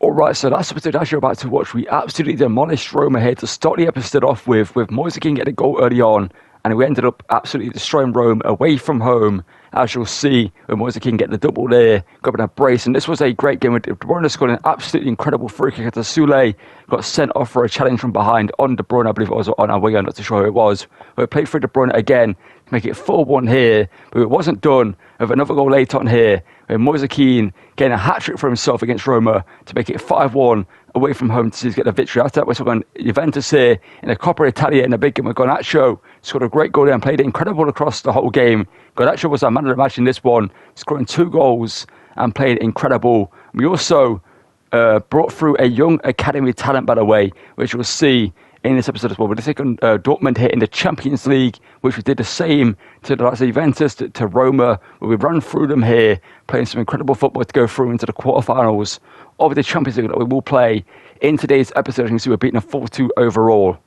Alright, so that's the episode as you're about to watch. We absolutely demolished Roma here to start the episode off with Moise Kean getting a goal early on, and we ended up absolutely destroying Rome away from home, as you'll see, with Moise Kean getting the double there, grabbing a brace, and this was a great game with De Bruyne scoring an absolutely incredible free kick at Sule, got sent off for a challenge from behind on De Bruyne, I believe it was, on our winger, not too sure who it was. We played through De Bruyne again to make it 4-1 here, but it wasn't done with another goal later on here, with Moise Kean getting a hat-trick for himself against Roma to make it 5-1 away from home to get the victory. After that, we're talking Juventus here in the Coppa Italia in a big game with Garnacho. Scored a great goal there and played it incredible across the whole game. Garnacho was our man of the match in this one, scoring 2 goals and played incredible. We also brought through a young academy talent, by the way, which we'll see in this episode as well. We're taking Dortmund here in the Champions League, which we did the same to the likes of Juventus, to Roma, where we run through them here, playing some incredible football to go through into the quarterfinals of the Champions League that we will play in today's episode. You can see we're beating a 4-2 overall.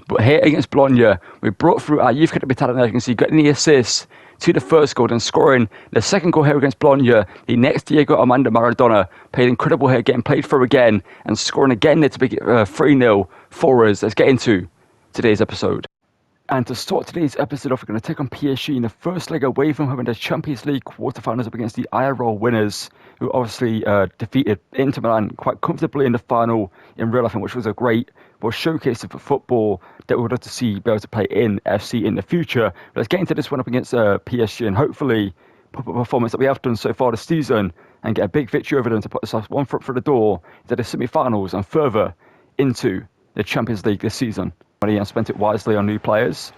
But here against Bologna, we brought through our youth academy talent. As you can see, getting the assist to the first goal and scoring the second goal here against Bologna. The next Diego Armando Maradona played incredible here, getting played through again and scoring again there to make it 3-0 for us. Let's get into today's episode. And to start today's episode off, we're going to take on PSG in the first leg away from home in the Champions League quarterfinals up against the IRL winners, who obviously defeated Inter Milan quite comfortably in the final in real life, which was a great showcase of football that we would love to see be able to play in FC in the future. But let's get into this one up against PSG and hopefully put up a performance that we have done so far this season and get a big victory over them to put us one foot through the door into the semi-finals and further into the Champions League this season. And spent it wisely on new players.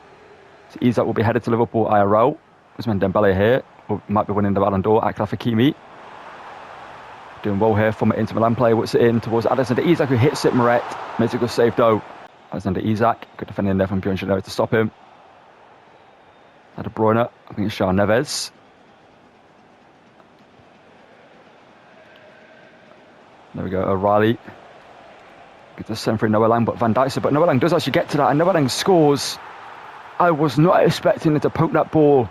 So Isak will be headed to Liverpool IRL. Ousmane Dembele here, who might be winning the Ballon d'Or. Achraf Hakimi doing well here from an Inter Milan player. What's it in towards Alexander Isak, who hits it. Meret makes a good save though. Alexander Isak, good defending there from Bjorn Gino to stop him. De Bruyne, I think it's Shaw Neves. There we go, O'Reilly. Gets a send for Noah Lang, but Van Dijk, but Noah Lang does actually get to that, and Noah Lang scores. I was not expecting him to poke that ball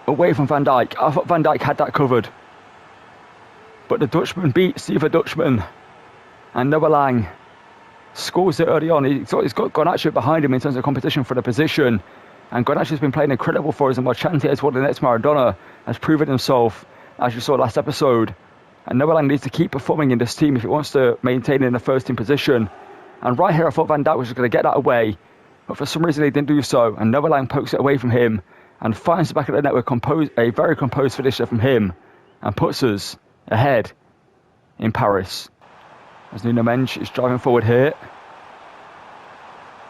away from Van Dijk. I thought Van Dijk had that covered. But the Dutchman beats the other Dutchman, and Noah Lang scores it early on. He's got Garnacho behind him in terms of competition for the position, and Garnacho's been playing incredible for us, and Marchante as well, the next Maradona, has proven himself, as you saw last episode. And Noah Lang needs to keep performing in this team if he wants to maintain in the first team position. And right here, I thought Van Dijk was going to get that away, but for some reason he didn't do so. And Noah Lang pokes it away from him and finds the back of the net with a very composed finisher from him and puts us ahead in Paris. As Nuno Mendes is driving forward here.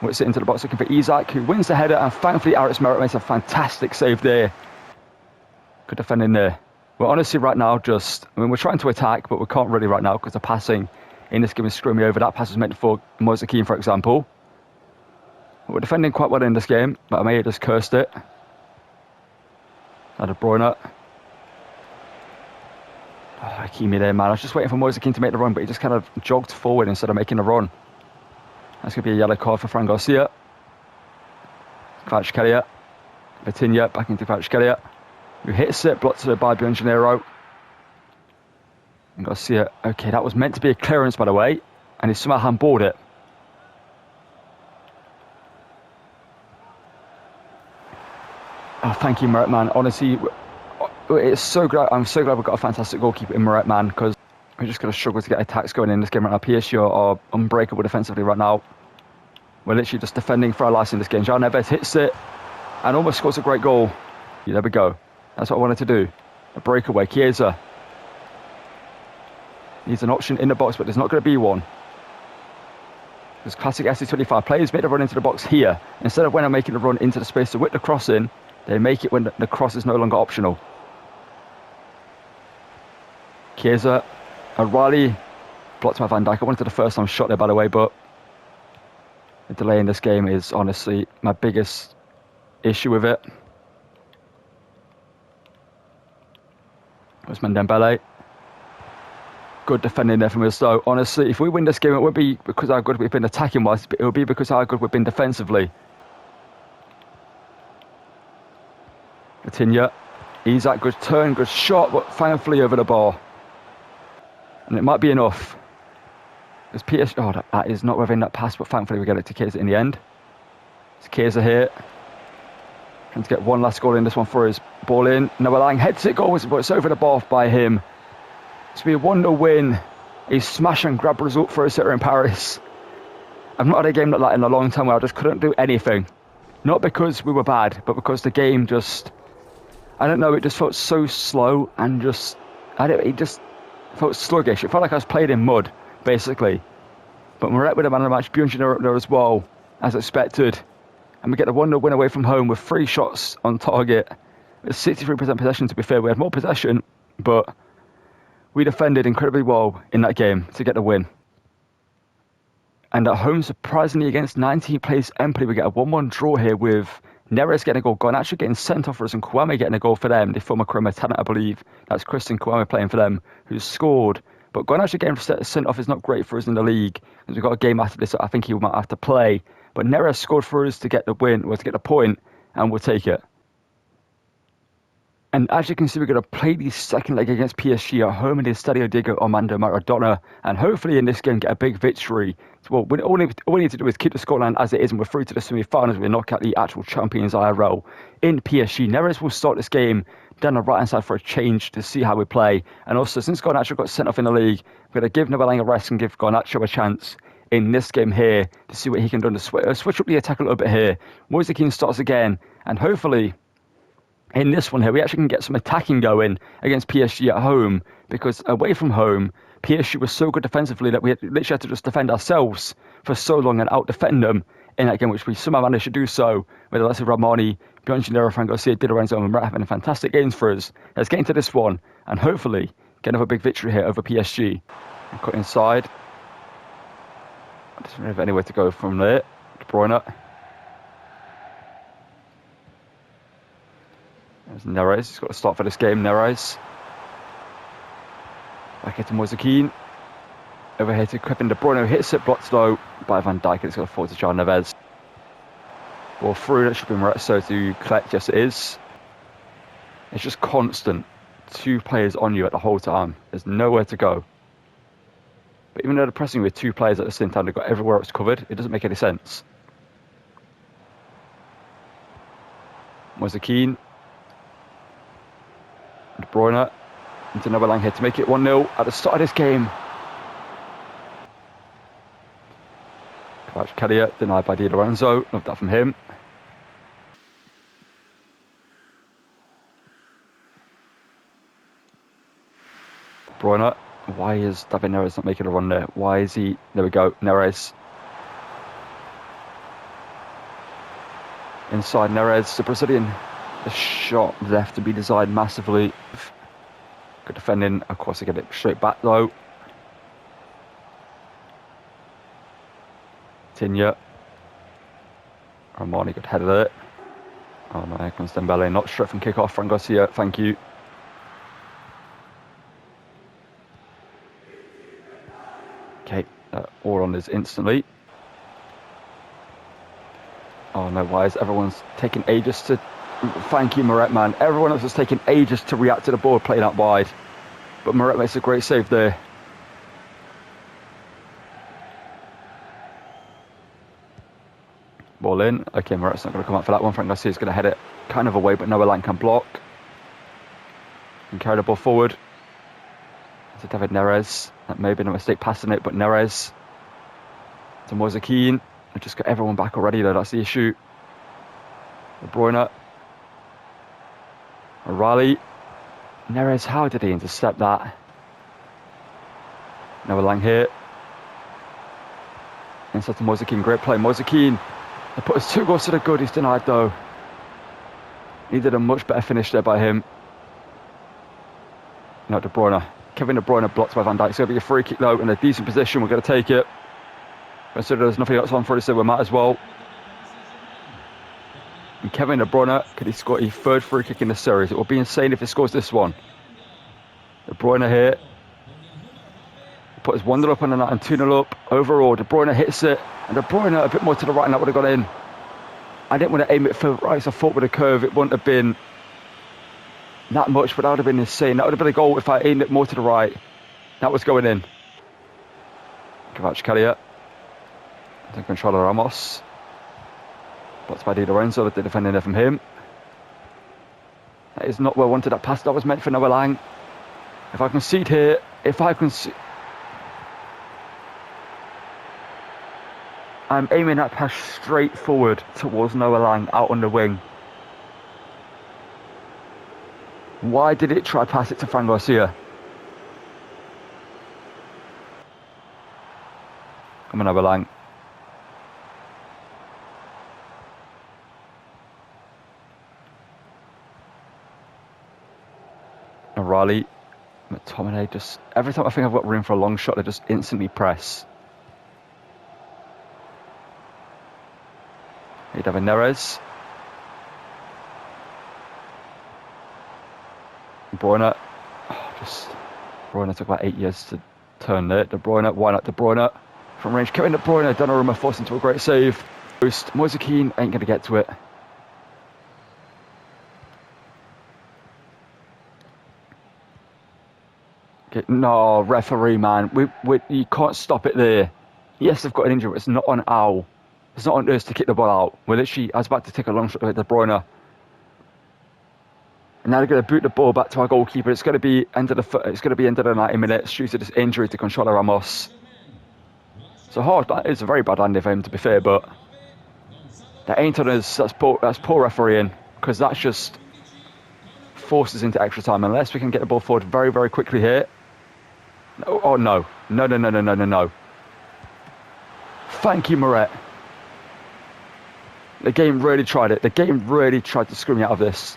Whips it into the box looking for Isak, who wins the header, and thankfully Aritz Meret makes a fantastic save there. Good defending there. Well, honestly, right now, we're trying to attack, but we can't really right now because the passing in this game is screwing me over. That pass was meant for Moise Kean, for example. We're defending quite well in this game, but I may have just cursed it. De Bruyne. Hakimi there, man. I was just waiting for Moise Kean to make the run, but he just kind of jogged forward instead of making a run. That's going to be a yellow card for Fran Garcia. Kvaratskhelia. Vitinha back into Kvaratskhelia, who hits it, blocked by Bjorn Gino. And Garcia, okay, that was meant to be a clearance, by the way, and he somehow handballed it. Oh, thank you, Meret, man. Honestly, it's so glad. I'm so glad we've got a fantastic goalkeeper in Meret, man, because we're just going to struggle to get attacks going in this game right now. PSG are unbreakable defensively right now. We're literally just defending for our lives in this game. João Neves hits it and almost scores a great goal. Yeah, there we go. That's what I wanted to do. A breakaway. Chiesa needs an option in the box, but there's not going to be one. Because classic FC25 players made a run into the box here. Instead of when I'm making a run into the space to whip the cross in, they make it when the cross is no longer optional. Chiesa, O'Reilly, blocked by Van Dijk. I wanted the first time shot there, by the way, but the delay in this game is honestly my biggest issue with it. Ousmane Dembele. Good defending there from us, though. Honestly, if we win this game, it won't be because how good we've been attacking-wise, but it will be because how good we've been defensively. Vitinha. Isak, good turn, good shot, but thankfully over the bar. And it might be enough. As PSG, oh, that is not within that pass, but thankfully we get it to Chiesa in the end. It's Chiesa here. Trying to get one last goal in this one for his ball in. Noah Lang heads it, goal, but it's over the bar by him. It's been a 1-0 win. A smash and grab result for us here in Paris. I've not had a game like that in a long time where I just couldn't do anything. Not because we were bad, but because the game just, I don't know, it just felt so slow and it just felt sluggish. It felt like I was playing in mud, basically. But we're out with a man of the match, Bjorn there as well, as expected. And we get a 1-0 win away from home with 3 shots on target. With 63% possession, to be fair. We had more possession, but we defended incredibly well in that game to get the win. And at home, surprisingly, against 19th place Empoli, we get a 1-1 draw here with Neres getting a goal, Garnacho getting sent off for us, and Kwame getting a goal for them. The former Crema talent, I believe. That's Christian Kwame playing for them, who scored. But Garnacho getting sent off is not great for us in the league, because we've got a game after this, so I think he might have to play. But Neres scored for us to get the win, or to get the point, and we'll take it. And as you can see, we're going to play the second leg against PSG at home in the Stadio Diego Armando Maradona, and hopefully in this game get a big victory. So, well, all we need to do is keep the scoreline as it is, and we're through to the semi-finals. We knock out the actual champions IRL in PSG. Neres will start this game down the right-hand side for a change to see how we play. And also, since Garnacho got sent off in the league, we're going to give Noah Lang a rest and give Garnacho a chance in this game here to see what he can do to switch up the attack a little bit here. Moise Kean starts again, and hopefully in this one here, we actually can get some attacking going against PSG at home, because away from home, PSG was so good defensively that we literally had to just defend ourselves for so long and out-defend them in that game, which we somehow managed to do so with the likes of Ramani, Bjorn Gennaro, Frank Garcia, Di Lorenzo, and Murat having fantastic games for us. Let's get into this one and hopefully get another big victory here over PSG. And cut inside. I just don't have anywhere to go from there. De Bruyne. There's Neres. He's got to start for this game, Neres. Back here to Moise Kean. Over here to Kevin De Bruyne, who hits it, blocked low by Van Dijk, and it's got to fall to John Neves. Ball through, that should be Moretso to collect. Yes, it is. It's just constant. 2 players on you at the whole time. There's nowhere to go. But even though they're pressing with 2 players at the same time, they've got everywhere else covered. It doesn't make any sense. Moise Kean. De Bruyne into Noah Lang here to make it 1-0 at the start of this game. Kelly denied by Di Lorenzo. Love that from him. De Bruyne. Why is David Neres not making a run there? Why is he? There we go. Neres. Inside Neres, the Brazilian. The shot left to be designed massively. Good defending. Of course, they get it straight back though. Tinya. Armani, good header there. Oh no, here comes Dembele. Not straight from kick off. Frank Garcia, thank you. Okay, all on this instantly. Oh no, why is everyone's taking ages to... Thank you, Moret, man. Everyone else was taking ages to react to the ball playing out wide. But Moret makes a great save there. Ball in. Okay, Moret's not going to come up for that one. Frank Garcia's going to head it kind of away, but Noah Lang can block. And carry the ball forward. To David Neres. That may have been a mistake passing it, but Neres. To Moise Kean. I've just got everyone back already, though. That's the issue. De Bruyne. O'Reilly. Neres, how did he intercept that? Noah Lang here. Inside to Moise Kean. Great play. Moise Kean. They put us 2 goals to the good. He's denied, though. He did a much better finish there by him. No, De Bruyne. Kevin De Bruyne blocked by Van Dijk. It's going to be a free kick, though, in a decent position. We're going to take it. Consider there's nothing else on for us, so we might as well. And Kevin De Bruyne, could he score a 3rd free kick in the series? It will be insane if he scores this one. De Bruyne here. Put his 1-0 up on the night and 2-0 up. Overall, De Bruyne hits it. And De Bruyne a bit more to the right, and that would have gone in. I didn't want to aim it for right, so I thought with a curve it wouldn't have been that much, but that would have been insane. That would have been a goal if I aimed it more to the right. That was going in. Kvaratskhelia. Taking control of Ramos. Blocked by Di Lorenzo, but they're defending there from him. That is not where I wanted that pass. That was meant for Noah Lang. If I concede here, I'm aiming that pass straight forward towards Noah Lang out on the wing. Why did it try pass it to Fran Garcia? Come on, Noah Lang. O'Reilly, McTominay, just every time I think I've got room for a long shot, they just instantly press. Hey, David Neres. Bruyne. Bruyne took about 8 years to turn it. De Bruyne, why not De Bruyne? From range, Kevin De Bruyne, Donnarumma forced into a great save. Moise Kean ain't going to get to it. No, referee, man. You can't stop it there. Yes, they've got an injury, but it's not on Al. It's not on us to kick the ball out. I was about to take a long shot with De Bruyne. And now they're going to boot the ball back to our goalkeeper. It's going to be end of the 90 minutes due to this injury to Controller Ramos. It's a very bad landing for him, to be fair, but that ain't on us. That's poor refereeing, because that's just forces into extra time. Unless we can get the ball forward very, very quickly here. Oh, no. No. Thank you, Moret. The game really tried it. The game really tried to screw me out of this.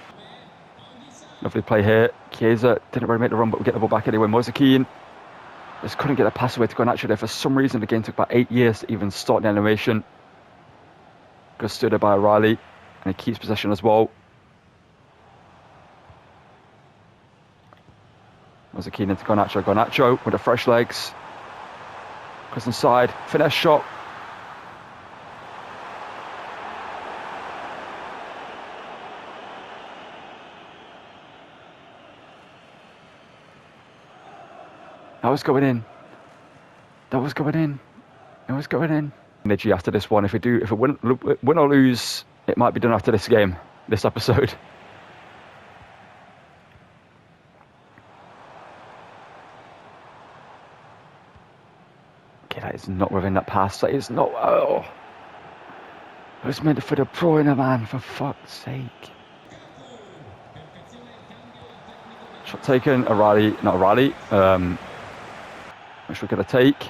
Lovely play here. Chiesa didn't really make the run, but we get the ball back anyway. Moise Kean just couldn't get the pass away to Garnacho there. For some reason, the game took about 8 years to even start the animation. Good stood there by O'Reilly, and he keeps possession as well. Moise Kean into Garnacho. Garnacho with the fresh legs. Goes inside. Finesse shot. That was going in. Energy after this one. If we win or lose, it might be done after this game, this episode. Okay, that is not within that pass. That is not. Oh, it was meant for De Bruyne, man. For fuck's sake. Shot taken. Not O'Reilly. Which we're going to take.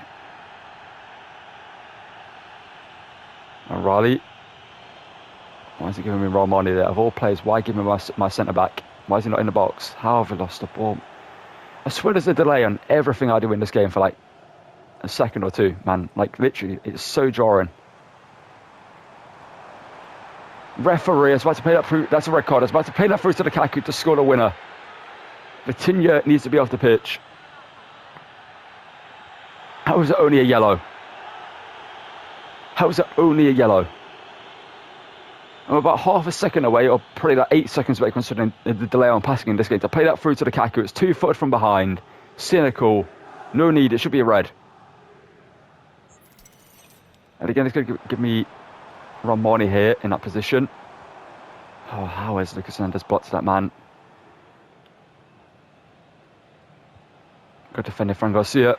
O'Reilly. Why is he giving me Romani there? Of all players, why give me my centre-back? Why is he not in the box? How have we lost the ball? I swear there's a delay on everything I do in this game for like a second or two, man. Like, literally, it's so jarring. Referee is about to play that through. That's a red card. It's about to play that through to Lukaku to score the winner. Vitinha needs to be off the pitch. How was it only a yellow? I'm about half a second away, or probably like 8 seconds away, considering the delay on passing in this game. To play that through to Lukaku, it's 2-footed from behind. Cynical. No need, it should be a red. And again, it's going to give me Romani here in that position. Oh, how has Lucas Hernandez blocked that man? Good defender, Fran Garcia.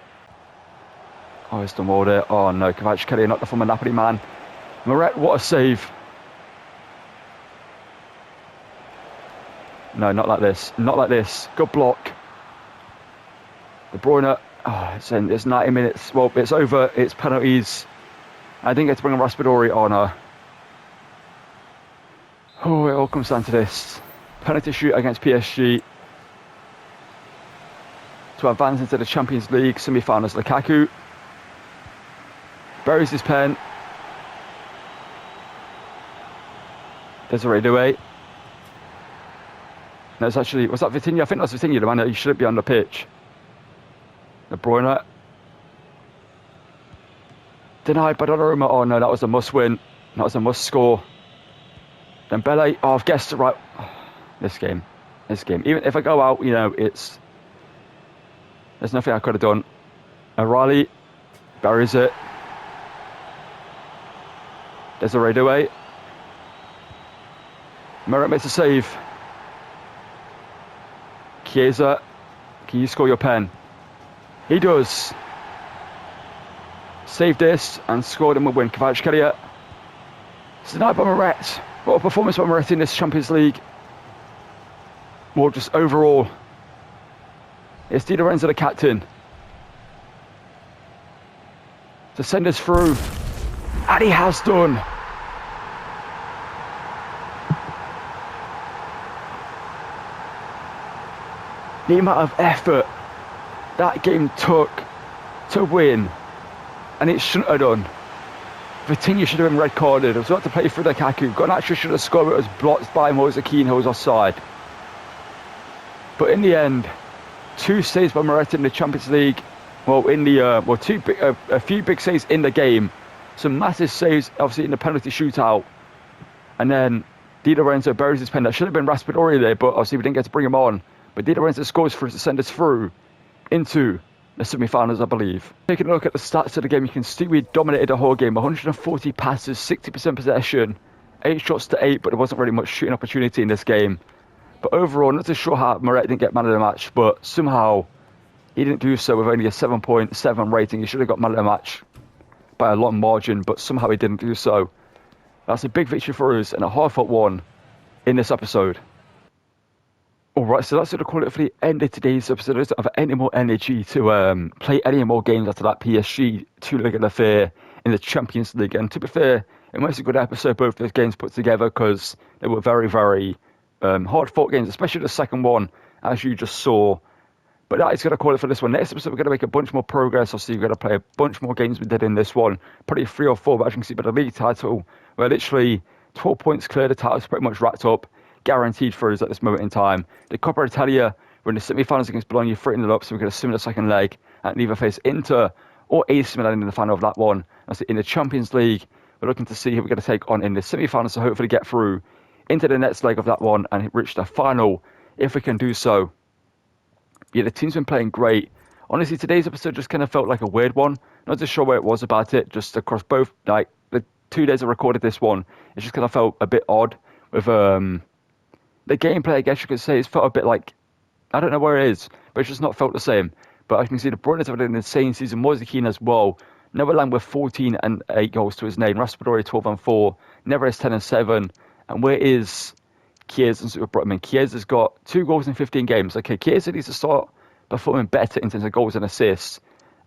Oh, it's done well there. Oh no, Kvaratskhelia knocked off from a Napoli man. Moret, what a save. No, not like this. Not like this. Good block. De Bruyne. Oh, it's 90 minutes. Well, it's over. It's penalties. I didn't get to bring a Raspadori on her. Oh, it all comes down to this. Penalty shoot against PSG. To advance into the Champions League semi-finals. Lukaku buries his pen. Desiree Doué. No, it's actually, was that Vitinha? I think that's Vitinha, the man that he shouldn't be on the pitch. De Bruyne. Denied by Donnarumma. Oh no, that was a must win. That was a must score. Dembele. Oh, I've guessed it right. This game. Even if I go out, you know, it's There's nothing I could have done. O'Reilly buries it. There's a raid away. Merritt makes a save. Chiesa, can you score your pen? He does. Saved this and scored him a win. Kvaratskhelia. It's denied by Merritt. What a performance by Merritt in this Champions League. More just overall. It's Di Lorenzo, the captain, to send us through. And he has done. The amount of effort that game took to win, and it shouldn't have done. Vitinha should have been red carded. I was about to play through Lukaku. Garnacho should have scored, but it was blocked by Moise Kean, who was offside. But in the end, 2 saves by Moretti in the Champions League. Well, in the a few big saves in the game. Some massive saves, obviously, in the penalty shootout. And then Di Lorenzo buries his pen. That should have been Raspadori there, but obviously we didn't get to bring him on. But Di Lorenzo scores for us to send us through into the semi-finals, I believe. Taking a look at the stats of the game, you can see we dominated the whole game. 140 passes, 60% possession, 8 shots to 8, but there wasn't really much shooting opportunity in this game. But overall, not too sure how Moretti didn't get man of the match, but somehow he didn't do so with only a 7.7 rating. He should have got man of the match by a long margin, but somehow he didn't do so. That's a big victory for us and a hard-fought one in this episode. Alright, so that's going to call it for the end of today's episode. I don't have any more energy to play any more games after that PSG 2-legged affair in the Champions League. And to be fair, it was a good episode, both those games put together, because they were very, very hard-fought games, especially the second one, as you just saw. But that is going to call it for this one. Next episode, we're going to make a bunch more progress. Obviously, we're going to play a bunch more games we did in this one. Probably 3 or 4, but as you can see by the league title, we're literally 12 points clear. The title's pretty much wrapped up, guaranteed for us at this moment in time. The Coppa Italia, we're in the semi-finals against Bologna, 3-0 up, so we're going to swim the second leg and either face Inter or AC Milan in the final of that one. That's in the Champions League. We're looking to see who we're going to take on in the semi-finals to hopefully get through into the next leg of that one and reach the final if we can do so. Yeah, the team's been playing great. Honestly, today's episode just kind of felt like a weird one. Not too sure where it was about it, just across both, like, the 2 days I recorded this one, it just kind of felt a bit odd with the gameplay, I guess you could say. It's felt a bit like, I don't know where it is, but it's just not felt the same. But as you can see, the Bruins have had an insane season. Moise Kean as well. Neverland with 14 and 8 goals to his name. Raspadori 12 and 4. Neves 10 and 7. And where is Chiesa and Super Brotman? Chiesa's got 2 goals in 15 games. Okay, Chiesa needs to start performing better in terms of goals and assists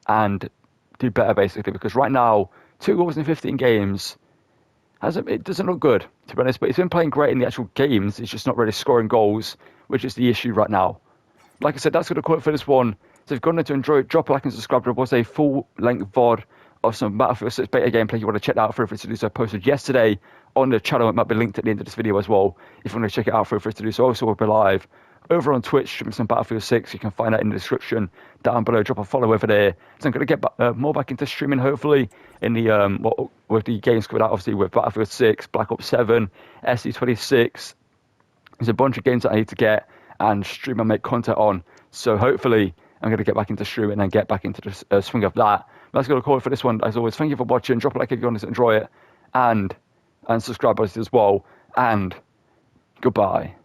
and do better, basically, because right now, 2 goals in 15 games, it doesn't look good, to be honest, but he's been playing great in the actual games. He's just not really scoring goals, which is the issue right now. Like I said, that's going to call it for this one. So if you've gone to enjoy it, drop a like and subscribe. There was a full-length VOD of some Battlefield 6 beta gameplay. You want to check that out, feel free to do so. I posted yesterday on the channel. It might be linked at the end of this video as well. If you want to check it out, feel free to do so. Also, we'll be live over on Twitch, streaming some Battlefield 6. You can find that in the description down below. Drop a follow over there. So I'm going to get more back into streaming, hopefully, in the with the games coming out, obviously, with Battlefield 6, Black Ops 7, SC26. There's a bunch of games that I need to get and stream and make content on. So hopefully, I'm going to get back into streaming and get back into the swing of that. That's going to call it for this one. As always, thank you for watching. Drop a like if you want to enjoy it. And subscribe as well. And goodbye.